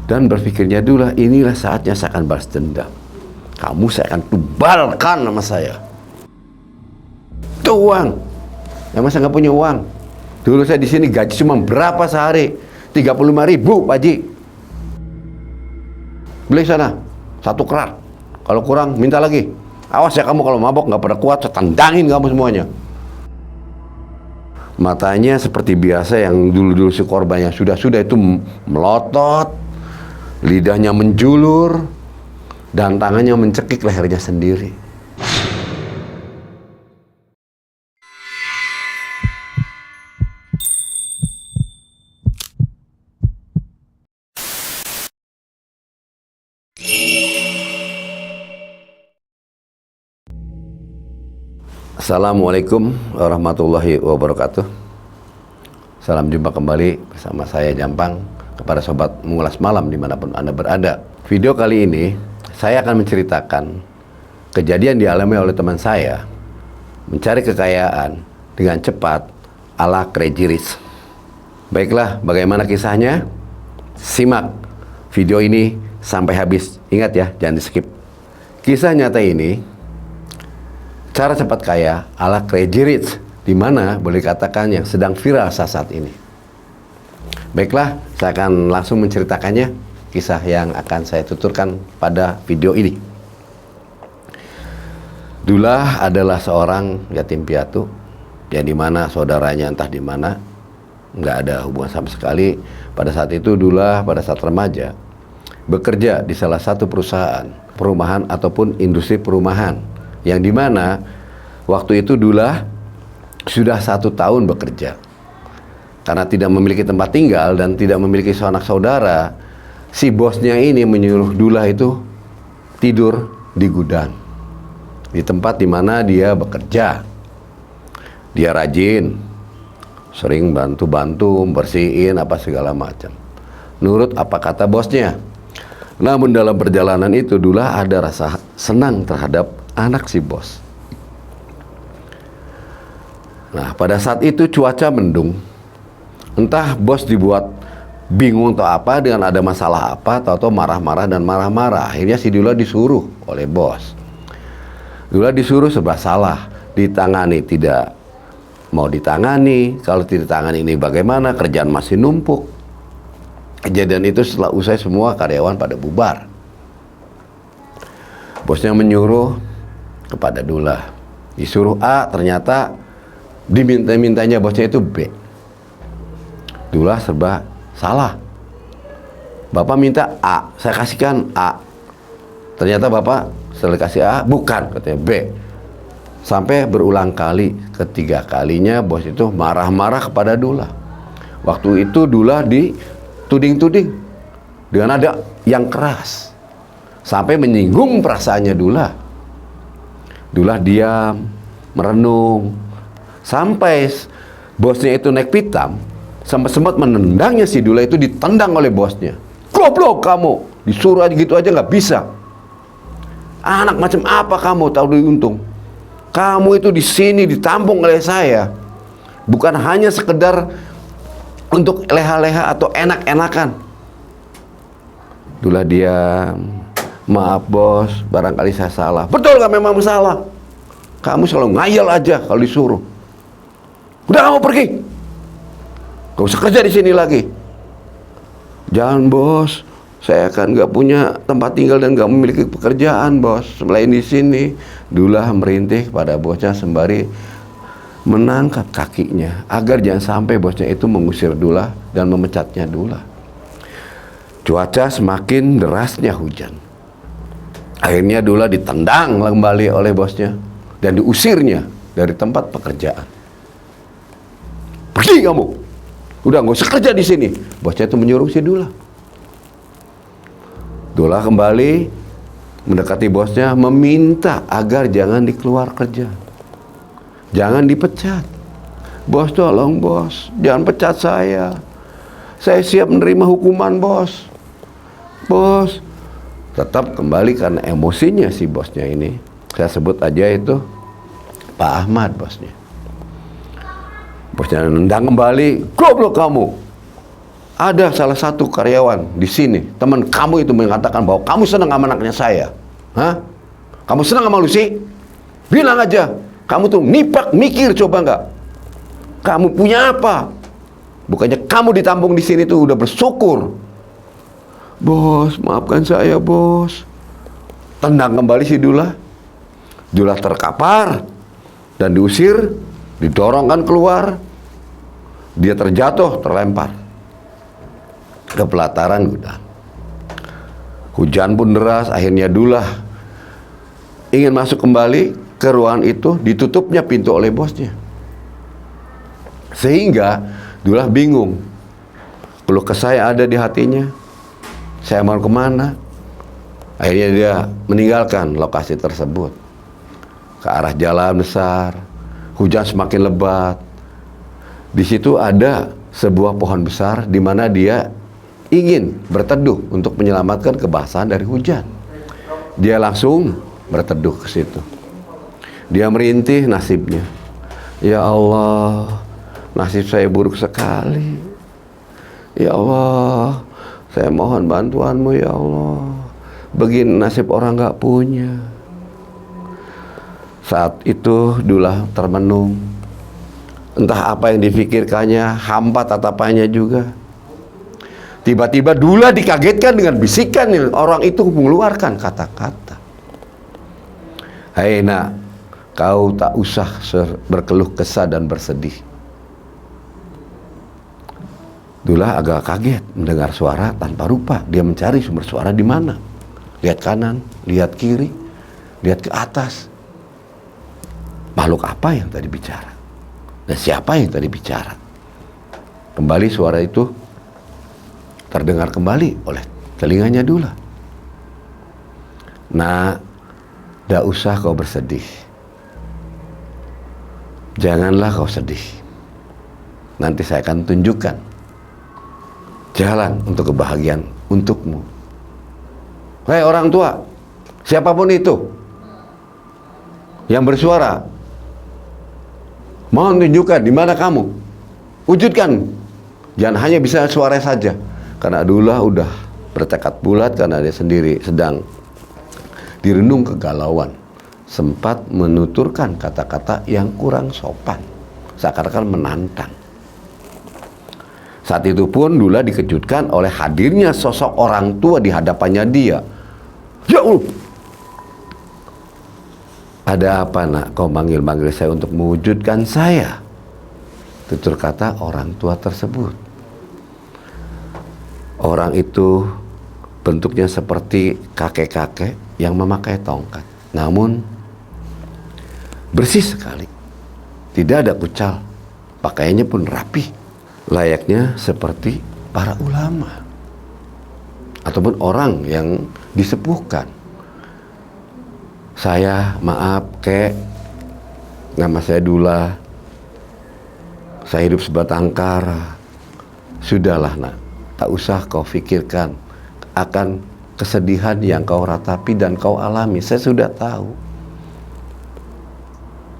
Dan berpikirnya Dullah, inilah saatnya saya akan balas dendam. Kamu saya akan tubalkan sama saya. Itu uang. Ya masa nggak punya uang? Dulu saya di sini gaji cuma berapa sehari? 35.000, Pak Haji. Beli sana 1 kerat. Kalau kurang minta lagi. Awas ya kamu kalau mabok nggak pada kuat, saya tandangin kamu semuanya. Matanya seperti biasa yang dulu-dulu si korbannya sudah itu melotot, lidahnya menjulur, dan tangannya mencekik lehernya sendiri. Assalamualaikum warahmatullahi wabarakatuh. Salam jumpa kembali bersama saya Jampang kepada sobat mengulas malam dimanapun Anda berada. Video kali ini saya akan menceritakan kejadian dialami oleh teman saya mencari kekayaan dengan cepat ala Crazy Rich. Baiklah, bagaimana kisahnya? Simak video ini sampai habis. Ingat ya, jangan di skip. Kisah nyata ini cara cepat kaya ala Crazy Rich, di mana boleh katakan yang sedang viral saat ini. Baiklah, saya akan langsung menceritakannya, kisah yang akan saya tuturkan pada video ini. Dullah adalah seorang yatim piatu, yang dimana saudaranya entah di mana, nggak ada hubungan sama sekali. Pada saat itu Dullah pada saat remaja bekerja di salah satu perusahaan perumahan ataupun industri perumahan, yang dimana waktu itu Dullah sudah 1 tahun bekerja. Karena tidak memiliki tempat tinggal dan tidak memiliki sanak saudara, si bosnya ini menyuruh Dullah itu tidur di gudang, di tempat dimana dia bekerja. Dia rajin, sering bantu-bantu bersihin apa segala macam, nurut apa kata bosnya. Namun dalam perjalanan itu Dullah ada rasa senang terhadap anak si bos. Nah, pada saat itu cuaca mendung. Entah bos dibuat bingung atau apa, dengan ada masalah apa, atau marah-marah dan marah-marah. Akhirnya si Dullah disuruh oleh bos. Dullah disuruh serba salah, ditangani tidak mau ditangani. Kalau tidak ditangani ini bagaimana? Kerjaan masih numpuk. Kejadian itu setelah usai semua karyawan pada bubar. Bosnya menyuruh kepada Dullah, disuruh A, ternyata diminta-mintanya bosnya itu B. Dullah serba salah. Bapak minta A, saya kasihkan A. Ternyata bapak setelah kasih A, bukan, katanya B. Sampai berulang kali, ketiga kalinya bos itu marah-marah kepada Dullah. Waktu itu Dullah dituding-tuding dengan nada yang keras, sampai menyinggung perasaannya Dullah. Dullah diam, merenung, sampai bosnya itu naik pitam, sempat menendangnya. Si Dullah itu ditendang oleh bosnya. Goblok kamu, disuruh aja gitu aja nggak bisa. Anak macam apa kamu, tahu diuntung? Kamu itu di sini ditampung oleh saya, bukan hanya sekedar untuk leha-leha atau enak-enakan. Dullah diam. Maaf bos, barangkali saya salah. Betul nggak? Memang salah. Kamu selalu ngayal aja kalau disuruh. Udah, kamu pergi. Gak usah kerja di sini lagi. Jangan bos, saya kan nggak punya tempat tinggal dan nggak memiliki pekerjaan bos selain di sini. Dullah merintih pada bosnya sembari menangkap kakinya agar jangan sampai bosnya itu mengusir Dullah dan memecatnya Dullah. Cuaca semakin derasnya hujan. Akhirnya Dullah ditendang kembali oleh bosnya dan diusirnya dari tempat pekerjaan. Pergi kamu, udah nggak usah kerja di sini. Bosnya itu menyuruh si Dullah. Dullah kembali mendekati bosnya, meminta agar jangan dikeluar kerja, jangan dipecat. Bos, tolong bos, jangan pecat saya. Saya siap menerima hukuman bos. Bos, tetap kembali karena emosinya si bosnya ini. Saya sebut aja itu Pak Ahmad bosnya. Bosnya nendang kembali, goblok kamu. ada salah satu karyawan di sini, teman kamu itu mengatakan bahwa kamu senang sama anaknya saya. Hah? Kamu senang sama Lucy? Bilang aja. Kamu tuh nipak mikir coba nggak? Kamu punya apa? Bukannya kamu ditampung di sini tuh udah bersyukur. Bos, maafkan saya, bos. Tendang kembali si Dullah. Dullah terkapar dan diusir, didorongkan keluar. Dia terjatuh, terlempar ke pelataran gudang. Hujan pun deras, akhirnya Dullah ingin masuk kembali ke ruangan itu, ditutupnya pintu oleh bosnya. Sehingga Dullah bingung. Keluh kesah ada di hatinya. Saya mau kemana? Akhirnya dia meninggalkan lokasi tersebut ke arah jalan besar. Hujan semakin lebat. Di situ ada sebuah pohon besar di mana dia ingin berteduh untuk menyelamatkan kebasahan dari hujan. Dia langsung berteduh ke situ. Dia merintih nasibnya. Ya Allah, nasib saya buruk sekali. Ya Allah, saya mohon bantuanmu ya Allah. Begini nasib orang gak punya. Saat itu Dullah termenung. Entah apa yang difikirkannya, hampa tatapannya juga. Tiba-tiba Dullah dikagetkan dengan bisikan yang orang itu mengeluarkan kata-kata. Hei nak, kau tak usah berkeluh kesah dan bersedih. Dullah agak kaget mendengar suara tanpa rupa. Dia mencari sumber suara di mana. Lihat kanan, lihat kiri, lihat ke atas. Makhluk apa yang tadi bicara? Dan siapa yang tadi bicara? Kembali suara itu terdengar kembali oleh telinganya Dullah. Nah, tidak usah kau bersedih. Janganlah kau sedih. Nanti saya akan tunjukkan jalan untuk kebahagiaan untukmu. Hei orang tua, siapapun itu yang bersuara, mohon tunjukkan di mana kamu. Wujudkan. Jangan hanya bisa suara saja. Karena Dullah udah bertekad bulat karena dia sendiri sedang direndung kegalauan. Sempat menuturkan kata-kata yang kurang sopan, seakan-akan menantang. Saat itu pun Dullah dikejutkan oleh hadirnya sosok orang tua di hadapannya dia. Ya Allah, ada apa nak kau manggil-manggil saya untuk mewujudkan saya? Tutur kata orang tua tersebut. Orang itu bentuknya seperti kakek-kakek yang memakai tongkat. Namun bersih sekali. Tidak ada kucal. Pakaiannya pun rapi. Layaknya seperti para ulama. Ataupun orang yang disepuhkan. Saya maaf kek. Nama saya Dullah. Saya hidup sebatang kara. Sudahlah nak. Tak usah kau pikirkan akan kesedihan yang kau ratapi dan kau alami. Saya sudah tahu.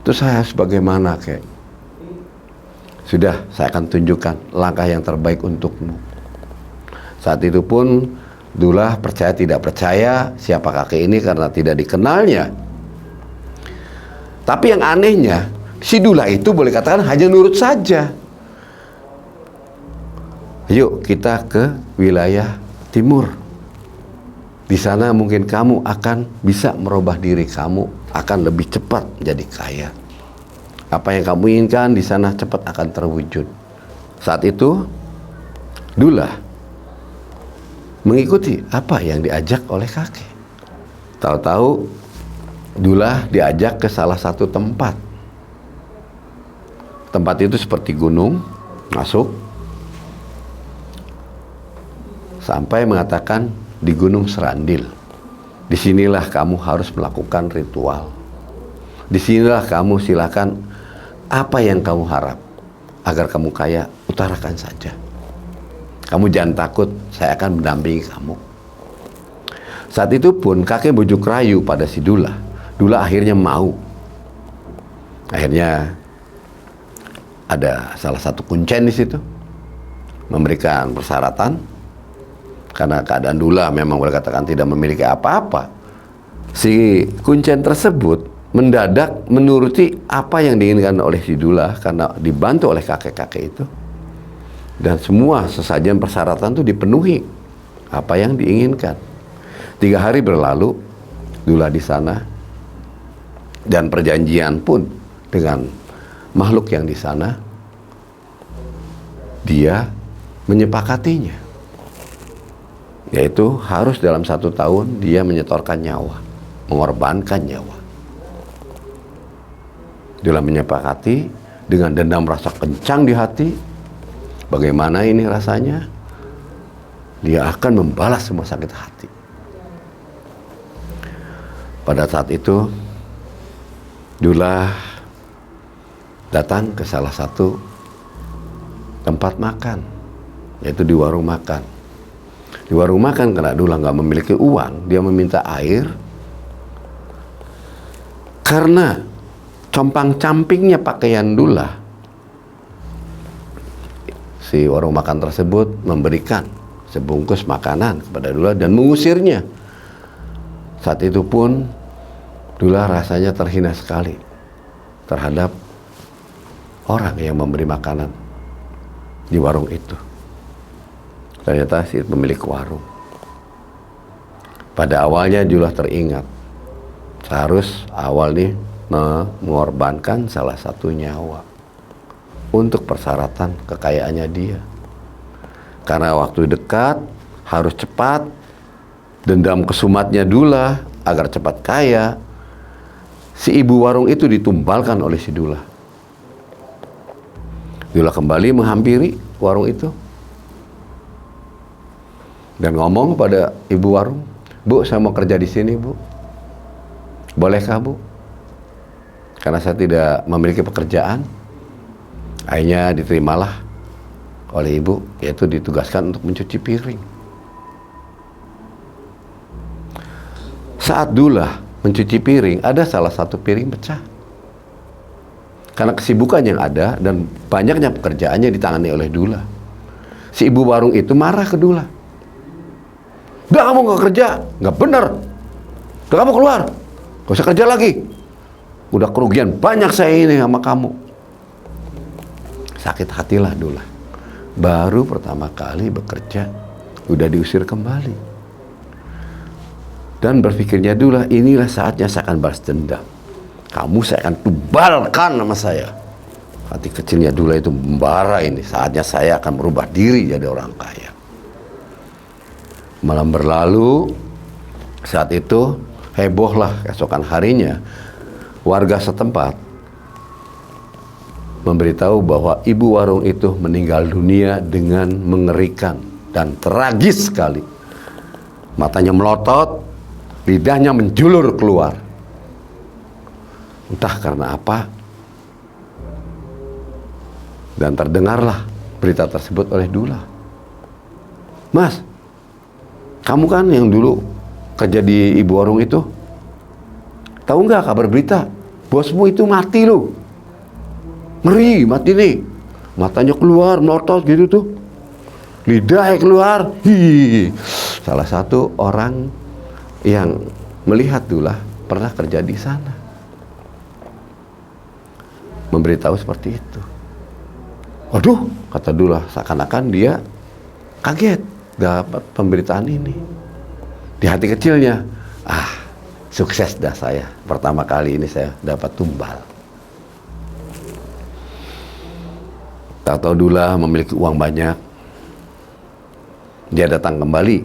Terus saya harus bagaimana kek? Sudah, saya akan tunjukkan langkah yang terbaik untukmu. Saat itu pun Dullah percaya tidak percaya siapa kakek ini karena tidak dikenalnya. Tapi yang anehnya, si Dullah itu boleh katakan hanya nurut saja. Yuk kita ke wilayah timur. Di sana mungkin kamu akan bisa merubah diri kamu, akan lebih cepat jadi kaya. Apa yang kamu inginkan di sana cepat akan terwujud. Saat itu Dullah mengikuti apa yang diajak oleh kakek. Tahu-tahu Dullah diajak ke salah satu tempat. Tempat itu seperti gunung, masuk. Sampai mengatakan di Gunung Serandil. Disinilah kamu harus melakukan ritual. Disinilah kamu silakan apa yang kamu harap agar kamu kaya, utarakan saja. Kamu jangan takut, saya akan mendampingi kamu. Saat itu pun kakek bujuk rayu pada si Dullah. Dullah akhirnya mau. Akhirnya ada salah satu kuncen di situ. memberikan persyaratan. Karena keadaan Dullah memang boleh katakan tidak memiliki apa-apa, si Kuncen tersebut mendadak menuruti apa yang diinginkan oleh si Dullah karena dibantu oleh kakek-kakek itu. Dan semua sesajen persyaratan itu dipenuhi apa yang diinginkan. 3 hari berlalu Dullah di sana, dan perjanjian pun dengan makhluk yang di sana dia menyepakatinya, yaitu harus dalam 1 tahun dia menyetorkan nyawa, mengorbankan nyawa. Dullah menyepakati dengan dendam rasa kencang di hati. Bagaimana ini rasanya? Dia akan membalas semua sakit hati. Pada saat itu Dullah datang ke salah satu tempat makan, yaitu di warung makan. Di warung makan, karena Dullah nggak memiliki uang, dia meminta air. Karena compang-campingnya pakaian Dullah, si warung makan tersebut memberikan sebungkus makanan kepada Dullah dan mengusirnya. Saat itu pun Dullah rasanya terhina sekali terhadap orang yang memberi makanan di warung itu. Ternyata si pemilik warung. Pada awalnya Dullah teringat, harus awal nih mengorbankan salah satu nyawa untuk persyaratan kekayaannya dia. Karena waktu dekat, harus cepat, dendam kesumatnya Dullah agar cepat kaya, si ibu warung itu ditumbalkan oleh si Dullah. Dullah kembali menghampiri warung itu dan ngomong pada ibu warung, "Bu, saya mau kerja di sini, Bu. Bolehkah, Bu? Karena saya tidak memiliki pekerjaan." Akhirnya diterimalah oleh ibu, yaitu ditugaskan untuk mencuci piring. Saat Dullah mencuci piring, ada salah satu piring pecah. Karena kesibukan yang ada dan banyaknya pekerjaannya ditangani oleh Dullah. Si ibu warung itu marah ke Dullah. "Udah, kamu gak kerja, gak bener. Udah, kamu keluar, gak usah kerja lagi. Udah kerugian banyak saya ini sama kamu." Sakit hatilah Dullah. Baru pertama kali bekerja, udah diusir kembali. Dan berpikirnya Dullah, inilah saatnya saya akan balas dendam. Kamu saya akan tubalkan sama saya. Hati kecilnya Dullah itu membara, ini saatnya saya akan merubah diri jadi orang kaya. Malam berlalu, saat itu hebohlah keesokan harinya warga setempat memberitahu bahwa ibu warung itu meninggal dunia dengan mengerikan dan tragis sekali. Matanya melotot, lidahnya menjulur keluar. Entah karena apa. Dan terdengarlah berita tersebut oleh Dullah. "Mas, kamu kan yang dulu kerja di ibu warung itu. Tahu nggak kabar berita? Bosmu itu mati loh. Ngeri, mati nih. Matanya keluar, melotot gitu tuh. Lidahnya keluar." Hi. Salah satu orang yang melihat Dullah pernah kerja di sana memberitahu seperti itu. "Waduh," kata Dullah, seakan-akan dia kaget dapat pemberitaan ini. Di hati kecilnya, sukses dah saya. Pertama kali ini saya dapat tumbal. Tak tahu Dullah memiliki uang banyak. Dia datang kembali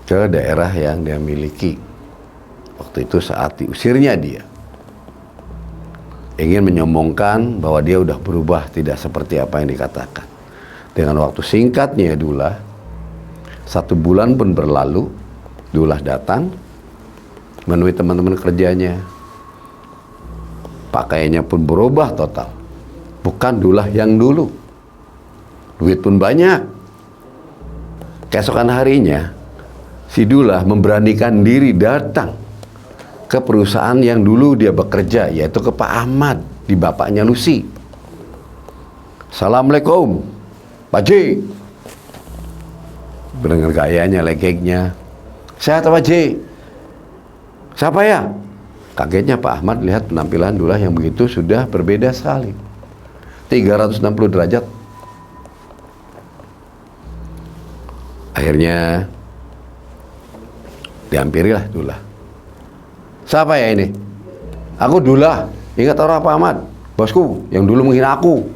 ke daerah yang dia miliki. Waktu itu saat diusirnya dia, ingin menyombongkan bahwa dia udah berubah, tidak seperti apa yang dikatakan. Dengan waktu singkatnya Dullah, 1 bulan pun berlalu, Dullah datang menemui teman-teman kerjanya. Pakaiannya pun berubah total. Bukan Dullah yang dulu. Duit pun banyak. Keesokan harinya, si Dullah memberanikan diri datang ke perusahaan yang dulu dia bekerja, yaitu ke Pak Ahmad, di bapaknya Lucy. "Assalamualaikum, Pak Haji, dengan gayanya, legeknya, sehat Pak Haji. Siapa ya? Kagetnya Pak Ahmad lihat penampilan Dullah yang begitu sudah berbeda sekali, 360 derajat. Akhirnya dihampirilah Dullah. Siapa ya ini? Aku Dullah. Ingat orang Pak Ahmad, bosku yang dulu menghina aku.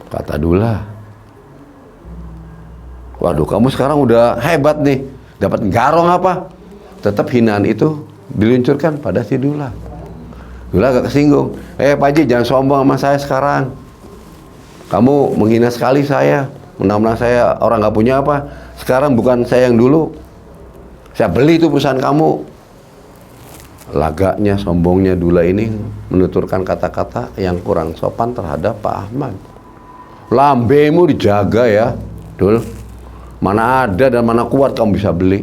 Kata Dullah, waduh, kamu sekarang udah hebat nih, dapat garong apa? Tetap hinaan itu diluncurkan pada si Dullah. Dullah agak kesinggung. Pak Haji, jangan sombong sama saya sekarang. Kamu menghina sekali saya, menang-menang saya orang nggak punya apa. Sekarang bukan saya yang dulu, saya beli itu perusahaan kamu. Lagaknya, sombongnya Dullah ini menuturkan kata-kata yang kurang sopan terhadap Pak Ahmad. Lambemu dijaga ya, Dul. Mana ada dan mana kuat kamu bisa beli.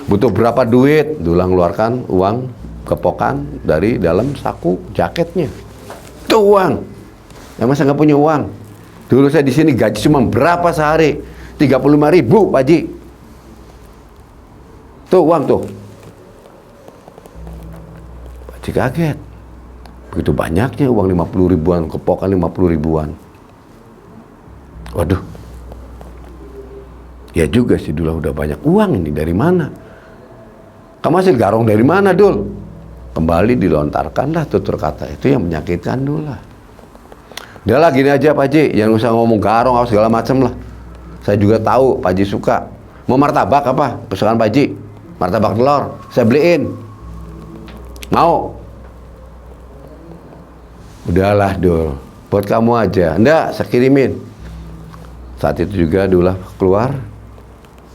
Butuh berapa duit? Dullah mengeluarkan uang kepokan dari dalam saku jaketnya. Itu uang. Ya masa nggak punya uang? Dulu saya di sini gaji cuma berapa sehari? 35.000 Pak Haji. Tuh uang tuh. Pak Haji kaget. Begitu banyaknya uang 50 ribuan, kepokan 50 ribuan. Waduh. Ya juga sih, Dullah udah banyak uang ini, dari mana? Kamu hasil garong dari mana, Dul? Kembali dilontarkanlah tutur kata itu yang menyakitkan Dullah. Udah lah, gini aja Pak Haji, jangan usah ngomong garong apa segala macam lah. Saya juga tahu Pak Haji suka. Mau martabak apa? Kesukaan Pak Haji, martabak telur, saya beliin. Mau? Udahlah Dul, buat kamu aja. Enggak, saya kirimin. Saat itu juga Dullah keluar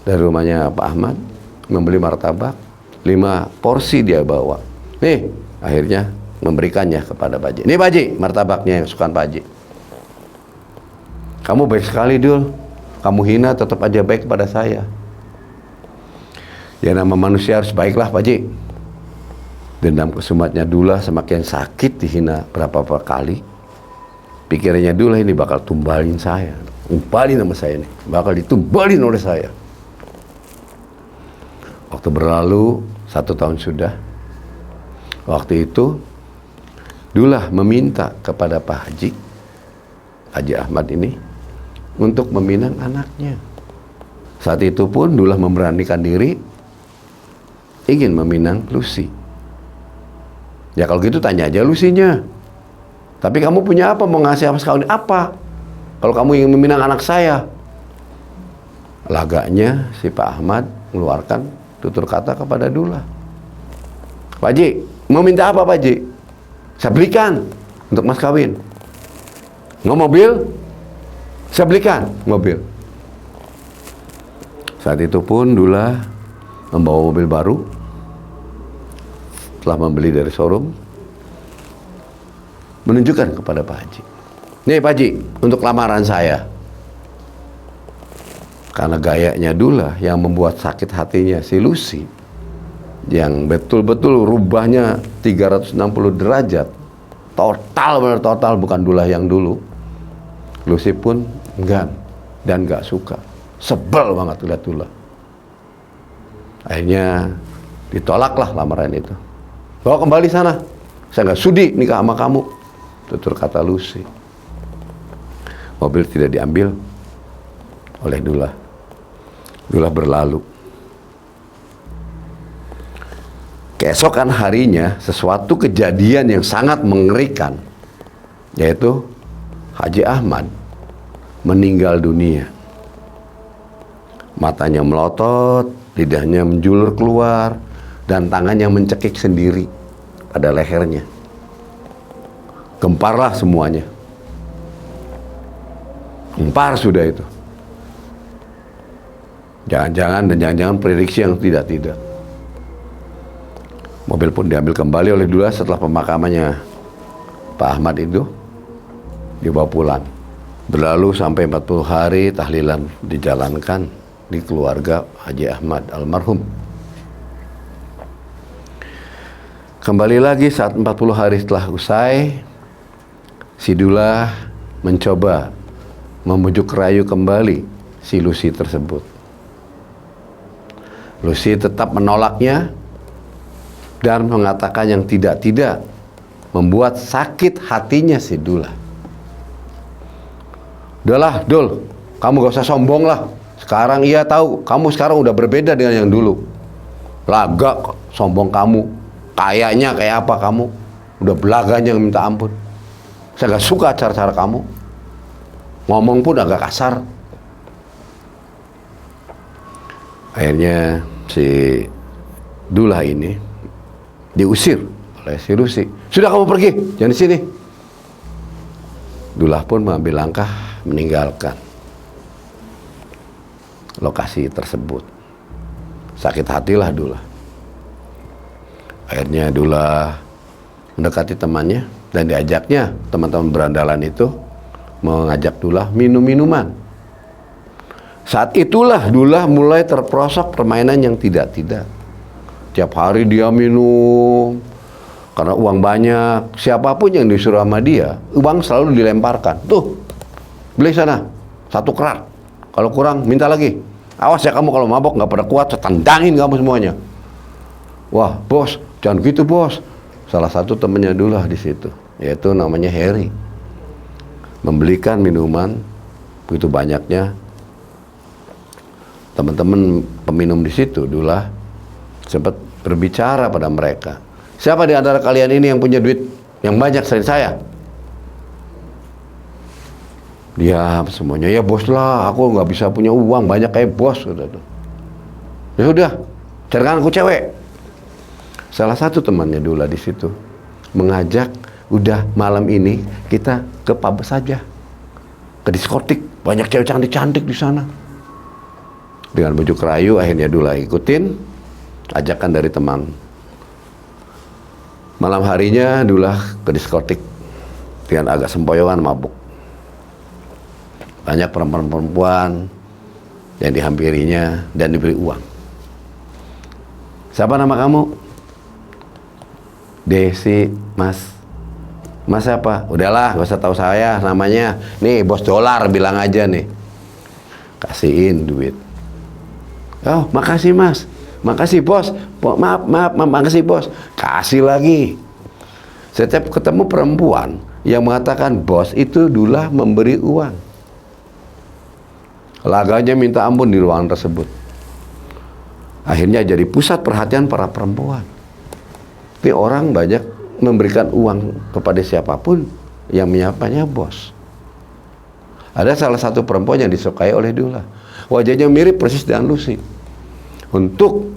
dari rumahnya Pak Ahmad, membeli martabak 5 porsi dia bawa. Nih, akhirnya memberikannya kepada Pak Haji. Nih Pak Haji, martabaknya yang kesukaan Pak Haji. Kamu baik sekali Dul, kamu hina tetap aja baik kepada saya. Ya nama manusia harus baiklah Pak Haji. Dendam kesumatnya Dullah semakin sakit, dihina berapa kali. Pikirannya Dullah ini bakal tumbalin saya, tumbalin sama saya nih, bakal ditumbalin oleh saya. Waktu berlalu 1 tahun sudah. Waktu itu Dullah meminta kepada Pak Haji, Haji Ahmad ini, untuk meminang anaknya. Saat itu pun Dullah memberanikan diri ingin meminang Lucy. Ya kalau gitu tanya aja Lucy-nya. Tapi kamu punya apa, mau ngasih apa sekali apa? Kalau kamu ingin meminang anak saya. Lagaknya si Pak Ahmad mengeluarkan tutur kata kepada Dullah. Pak Haji, mau minta apa Pak Haji? Saya belikan untuk mas kawin. Mau mobil? Saya belikan mobil. Saat itu pun Dullah membawa mobil baru. Telah membeli dari showroom, menunjukkan kepada Pak Haji. Nih Pak Haji, untuk lamaran saya. Karena gayanya Dullah yang membuat sakit hatinya si Lucy, yang betul-betul rubahnya 360 derajat, total, benar total, bukan Dullah yang dulu. Lucy pun enggan dan gak suka, sebel banget lihat Dullah. Akhirnya ditolaklah lamaran itu. Bawa kembali sana, saya nggak sudi nikah sama kamu, tutur kata Lucy. Mobil tidak diambil oleh Dullah. Dullah berlalu. Keesokan harinya sesuatu kejadian yang sangat mengerikan, yaitu Haji Ahmad meninggal dunia. Matanya melotot, lidahnya menjulur keluar, dan tangannya mencekik sendiri pada lehernya. Gemparlah semuanya. Gempar sudah itu. Jangan-jangan prediksi yang tidak-tidak. Mobil pun diambil kembali oleh Dullah setelah pemakamannya Pak Ahmad itu, dibawa pulang. Berlalu sampai 40 hari tahlilan dijalankan di keluarga Haji Ahmad almarhum. Kembali lagi saat 40 hari setelah usai, si Dullah mencoba membujuk rayu kembali si Lucy tersebut. Lucy tetap menolaknya dan mengatakan yang tidak-tidak, membuat sakit hatinya si Dullah. Udahlah Dul, kamu gak usah sombong lah. Sekarang ia tahu kamu sekarang udah berbeda dengan yang dulu. Lagak sombong kamu, kayaknya kayak apa kamu, udah belaganya minta ampun. Saya gak suka cara-cara kamu, ngomong pun agak kasar. Akhirnya si Dullah ini diusir oleh si Lucy. Sudah, kamu pergi, jangan di sini. Dullah pun mengambil langkah meninggalkan lokasi tersebut. Sakit hatilah Dullah. Akhirnya Dullah mendekati temannya dan diajaknya teman-teman berandalan itu mengajak Dullah minum minuman. Saat itulah Dullah mulai terperosok permainan yang tidak-tidak. Tiap hari dia minum karena uang banyak. Siapapun yang disuruh sama dia, uang selalu dilemparkan. Tuh, beli sana 1 kerat. Kalau kurang minta lagi. Awas ya kamu kalau mabok nggak pada kuat, saya tendangin kamu semuanya. Wah bos, jangan gitu bos. Salah satu temannya Dullah di situ, yaitu namanya Harry, membelikan minuman begitu banyaknya. Teman-teman peminum di situ, Dullah sempat berbicara pada mereka. Siapa di antara kalian ini yang punya duit yang banyak selain saya? Diam semuanya. Ya bos lah, aku nggak bisa punya uang banyak kayak bos. Ya udah, carikan aku cewek. Salah satu temannya Dullah di situ mengajak, udah malam ini kita ke pub saja, ke diskotik, banyak cewek cantik-cantik di sana. Dengan bujuk rayu akhirnya Dullah ikutin ajakan dari teman. Malam harinya Dullah ke diskotik dengan agak sempoyongan mabuk. Banyak perempuan-perempuan yang dihampirinya dan diberi uang. Siapa nama kamu? Desi, Mas. Mas siapa? Udahlah, gak usah tahu saya namanya. Nih, bos dolar bilang aja nih. Kasihin duit. Oh, makasih Mas. Makasih bos. Maaf, makasih bos. Kasih lagi. Setiap ketemu perempuan yang mengatakan bos itu Dullah memberi uang. Laganya minta ampun di ruangan tersebut. Akhirnya jadi pusat perhatian para perempuan. Tapi orang banyak memberikan uang kepada siapapun yang menyapanya bos. Ada salah satu perempuan yang disukai oleh Dullah. Wajahnya mirip persis dengan Lucy. Untuk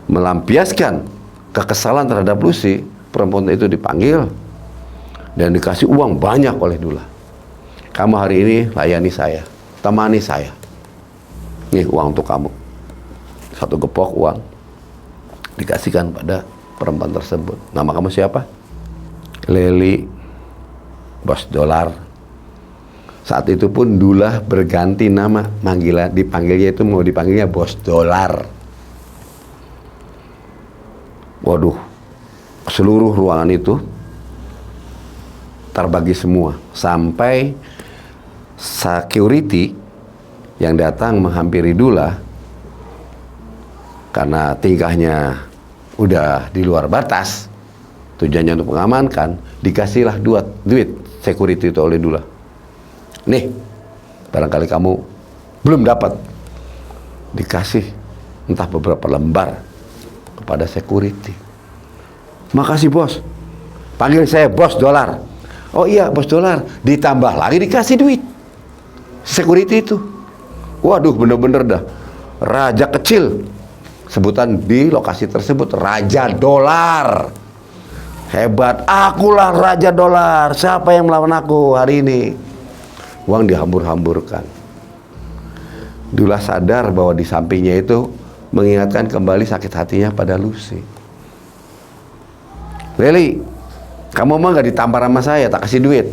melampiaskan kekesalan terhadap Lucy, perempuan itu dipanggil dan dikasih uang banyak oleh Dullah. Kamu hari ini layani saya, temani saya. Nih uang untuk kamu. 1 gepok uang dikasihkan pada perempuan tersebut. Nama kamu siapa? Leli, bos dolar. Saat itu pun Dullah berganti nama, dipanggilnya itu mau dipanggilnya bos dolar. Waduh, seluruh ruangan itu terbagi semua, sampai security yang datang menghampiri Dullah karena tingkahnya udah di luar batas, tujuannya untuk mengamankan, dikasihlah duit security itu oleh Dullah. Nih, barangkali kamu belum dapat, dikasih entah beberapa lembar kepada security. Makasih bos, panggil saya bos dolar. Oh iya bos dolar, ditambah lagi dikasih duit security itu. Waduh, bener-bener dah raja kecil, sebutan di lokasi tersebut, raja dolar. Hebat, akulah raja dolar. Siapa yang melawan aku hari ini? Uang dihambur-hamburkan. Dullah sadar bahwa di sampingnya itu mengingatkan kembali sakit hatinya pada Lucy. Leli, kamu mah gak ditampar sama saya, tak kasih duit.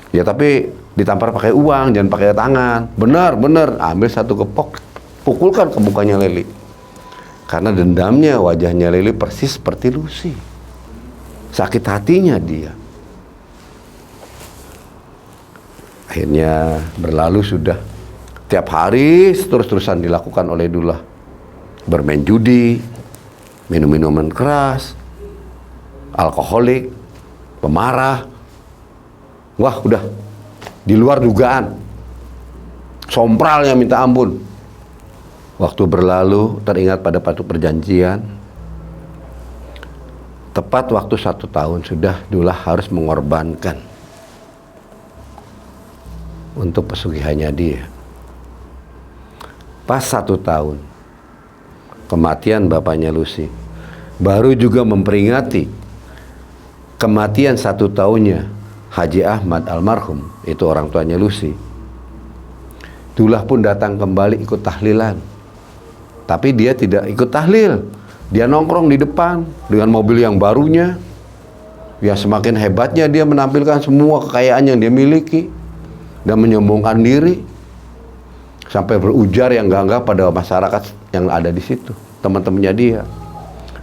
Ya tapi ditampar pakai uang, jangan pakai tangan. Benar. Ambil 1 gepok, pukulkan ke mukanya Leli. Karena dendamnya wajahnya Leli persis seperti Lucy. Sakit hatinya dia. Akhirnya berlalu sudah. Tiap hari terus-terusan dilakukan oleh Dullah. Bermain judi, minum minuman keras, alkoholik, pemarah. Wah, udah di luar dugaan. Sompralnya minta ampun. Waktu berlalu, teringat pada perjanjian. Tepat waktu 1 tahun sudah Dullah harus mengorbankan untuk pesugihannya dia. Pas 1 tahun kematian bapaknya Lucy, baru juga memperingati kematian 1 tahunnya Haji Ahmad almarhum, itu orang tuanya Lucy. Dullah pun datang kembali ikut tahlilan. Tapi dia tidak ikut tahlil. Dia nongkrong di depan dengan mobil yang barunya. Ya, semakin hebatnya dia menampilkan semua kekayaan yang dia miliki dan menyombongkan diri sampai berujar yang enggak pada masyarakat yang ada di situ, teman-temannya dia.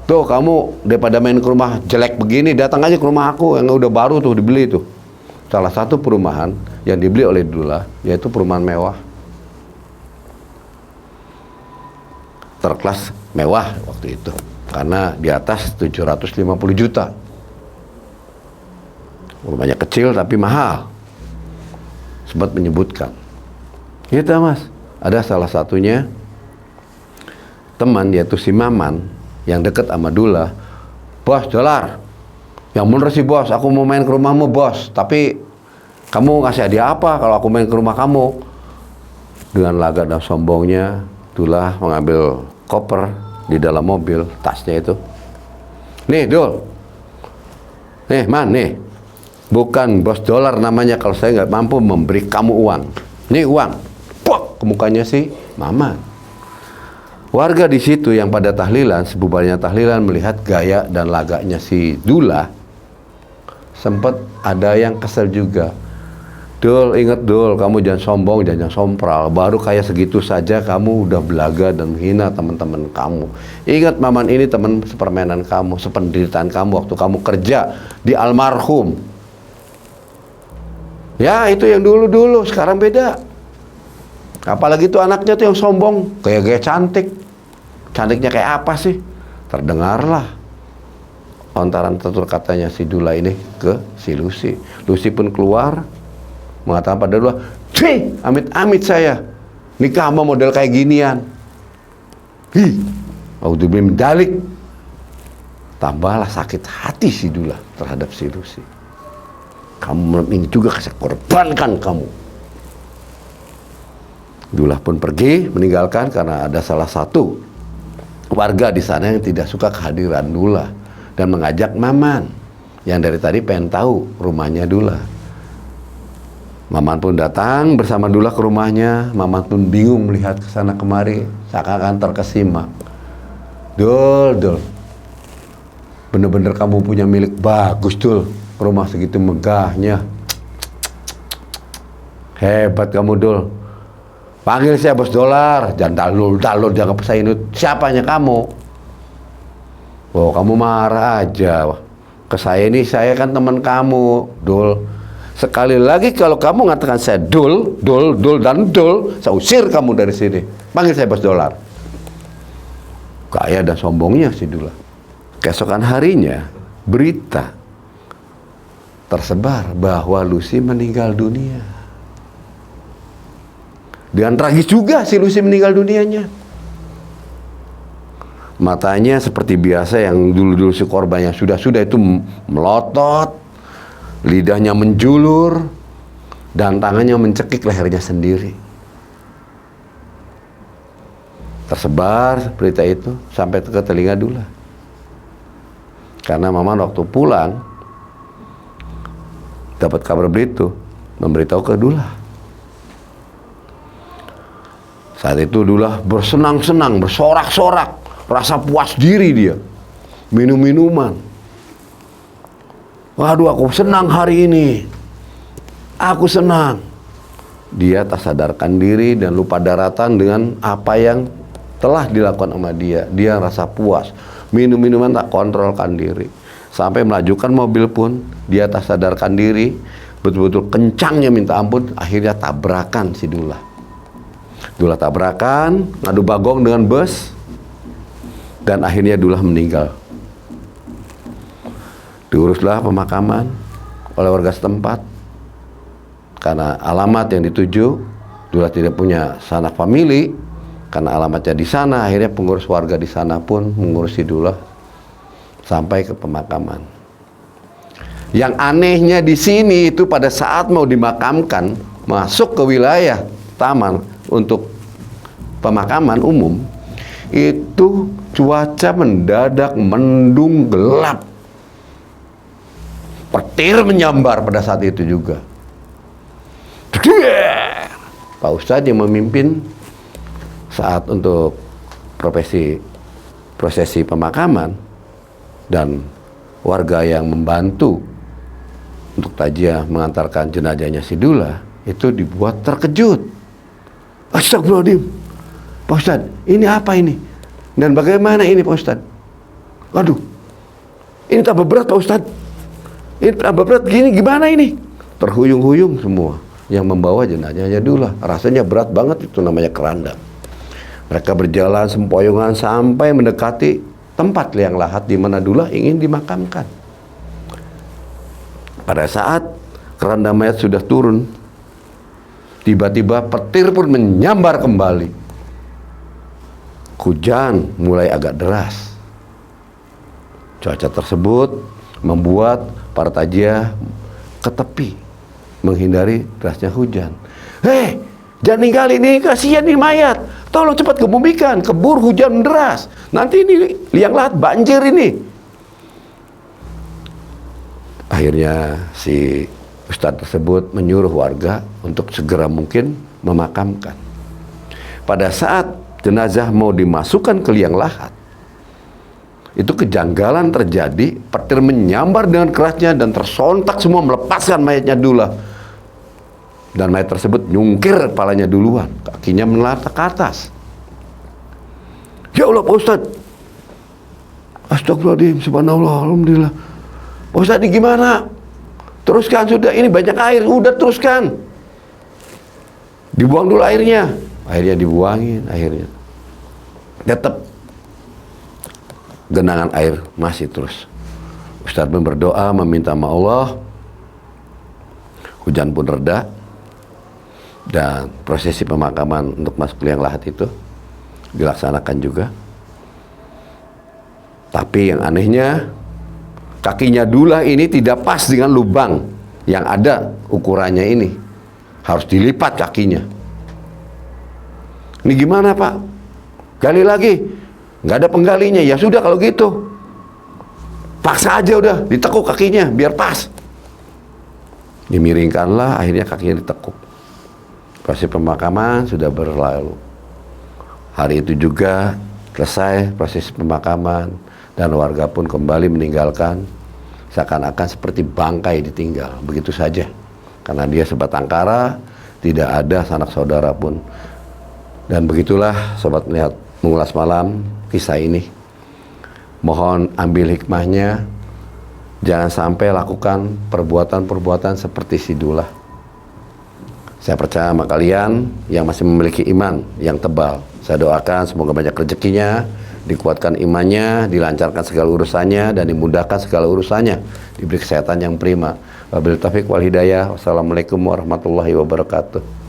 Tuh, kamu daripada main ke rumah jelek begini, datang aja ke rumah aku yang udah baru tuh, dibeli tuh. Salah satu perumahan yang dibeli oleh Dullah yaitu perumahan mewah, terkelas mewah waktu itu, karena di atas 750 juta. Rumahnya kecil tapi mahal. Sempat menyebutkan, gitu Mas, ada salah satunya teman, yaitu si Maman yang dekat sama Dullah. Bos, dolar. Yang bener sih bos, aku mau main ke rumahmu bos, tapi kamu ngasih hadiah apa kalau aku main ke rumah kamu? Dengan lagak dan sombongnya, Dullah mengambil koper di dalam mobil, tasnya itu. Nih Dul, nih Man, nih, bukan bos dolar namanya kalau saya nggak mampu memberi kamu uang. Nih uang, pok, ke mukanya si Maman. Warga di situ yang pada tahlilan, sebubarnya tahlilan, melihat gaya dan lagaknya si Dullah, sempat ada yang kesel juga. Dul, ingat Dul, kamu jangan sombong, jangan sompral. Baru kayak segitu saja kamu udah belaga dan menghina teman-teman kamu. Ingat Maman ini teman sepermainan kamu, sependeritaan kamu waktu kamu kerja di almarhum. Ya, itu yang dulu-dulu, sekarang beda. Apalagi tuh anaknya tuh yang sombong, kayak cantik. Cantiknya kayak apa sih? Terdengarlah ontaran tutur katanya si Dullah ini ke si Lucy. Lucy pun keluar mengatakan pada Dullah, "Cih, amit-amit saya nikah sama model kayak ginian." Audzubillah min dzalik. Tambahlah sakit hati si Dullah terhadap si Lucy. Kamu ini juga saya korbankan kamu. Dullah pun pergi meninggalkan karena ada salah satu warga di sana yang tidak suka kehadiran Dullah dan mengajak Maman yang dari tadi pengen tahu rumahnya Dullah. Maman pun datang bersama Dullah ke rumahnya. Maman pun bingung melihat ke sana kemari, seakan-akan terkesima. Dul, bener-bener kamu punya milik bagus Dul, rumah segitu megahnya. Hebat kamu Dul. Panggil saya bos dolar, jangan dalur jangan pesainut. Siapanya kamu? Oh, kamu marah aja. Ke saya ini, saya kan teman kamu, Dul. Sekali lagi kalau kamu mengatakan saya Dul, saya usir kamu dari sini. Panggil saya bos dolar. Kaya dan sombongnya si Dullah. Keesokan harinya berita tersebar bahwa Lucy meninggal dunia. Dengan tragis juga si Lucy meninggal dunianya. Matanya seperti biasa yang dulu-dulu si korbannya sudah itu melotot, lidahnya menjulur, dan tangannya mencekik lehernya sendiri. Tersebar berita itu sampai ke telinga Dullah. Karena Maman waktu pulang dapat kabar begitu, memberitahu ke Dullah. Saat itu Dullah bersenang-senang, bersorak-sorak, rasa puas diri dia, minum minuman. Waduh, aku senang hari ini. Aku senang. Dia tak sadarkan diri dan lupa daratan dengan apa yang telah dilakukan sama dia. Dia rasa puas. Minum-minuman tak kontrolkan diri. Sampai melajukan mobil pun dia tak sadarkan diri betul-betul kencangnya minta ampun, akhirnya tabrakan si Dullah. Dullah tabrakan, ngadu bagong dengan bus, dan akhirnya Dullah meninggal. Diuruslah pemakaman oleh warga setempat. Karena alamat yang dituju, Dullah tidak punya sanak famili, karena alamatnya di sana, akhirnya pengurus warga di sana pun mengurusi Dullah sampai ke pemakaman. Yang anehnya di sini itu pada saat mau dimakamkan, masuk ke wilayah taman untuk pemakaman umum, itu cuaca mendadak mendung gelap. Petir menyambar pada saat itu juga. Pak Ustadz yang memimpin saat untuk prosesi pemakaman dan warga yang membantu untuk takziah mengantarkan jenazahnya si Dullah itu dibuat terkejut. Astagfirullahaladzim, Pak Ustadz, ini apa ini? Dan bagaimana ini Pak Ustadz? Waduh, ini tambah berat Pak Ustadz. Ini tambah berat gini, gimana ini? Terhuyung-huyung semua yang membawa jenazahnya Dullah. Rasanya berat banget, itu namanya keranda. Mereka berjalan sempoyongan sampai mendekati tempat liang lahat di mana Dullah ingin dimakamkan. Pada saat keranda mayat sudah turun, tiba-tiba petir pun menyambar kembali. Hujan mulai agak deras. Cuaca tersebut membuat para takziah ke tepi menghindari derasnya hujan. Hei, jangan ninggalin ini, kasihan nih mayat. Tolong cepat kebumikan, keburu hujan deras. Nanti ini liang lahat banjir ini. Akhirnya si ustadz tersebut menyuruh warga untuk segera mungkin memakamkan. Pada saat jenazah mau dimasukkan ke liang lahat, itu kejanggalan terjadi, petir menyambar dengan kerasnya dan tersontak semua melepaskan mayatnya Dullah. Dan mayat tersebut nyungkir kepalanya duluan, kakinya melata ke atas. Ya Allah Pak Ustadz, astagfirullahaladzim, subhanallah, alhamdulillah. Pak Ustadz ini gimana? Teruskan sudah, ini banyak air, udah teruskan. Dibuang dulu airnya. Akhirnya dibuangin, akhirnya. Tetap genangan air masih terus. Ustadz pun berdoa meminta sama Allah. Hujan pun reda. Dan prosesi pemakaman untuk masuk liang lahat itu dilaksanakan juga. Tapi yang anehnya, kakinya Dullah ini tidak pas dengan lubang yang ada ukurannya ini. Harus dilipat kakinya. Ini gimana Pak? Gali lagi. Nggak ada penggalinya. Ya sudah kalau gitu, paksa aja udah, ditekuk kakinya biar pas. Dimiringkanlah, akhirnya kakinya ditekuk. Proses pemakaman sudah berlalu. Hari itu juga selesai proses pemakaman dan warga pun kembali meninggalkan, seakan-akan seperti bangkai ditinggal begitu saja. Karena dia sebatang kara, tidak ada sanak saudara pun. Dan begitulah sobat melihat mengulas malam kisah ini. Mohon ambil hikmahnya, jangan sampai lakukan perbuatan-perbuatan seperti si Dullah. Saya percaya sama kalian yang masih memiliki iman yang tebal. Saya doakan semoga banyak rezekinya, dikuatkan imannya, dilancarkan segala urusannya, dan dimudahkan segala urusannya, diberi kesehatan yang prima. Wabillahi taufiq wal hidayah. Wassalamualaikum warahmatullahi wabarakatuh.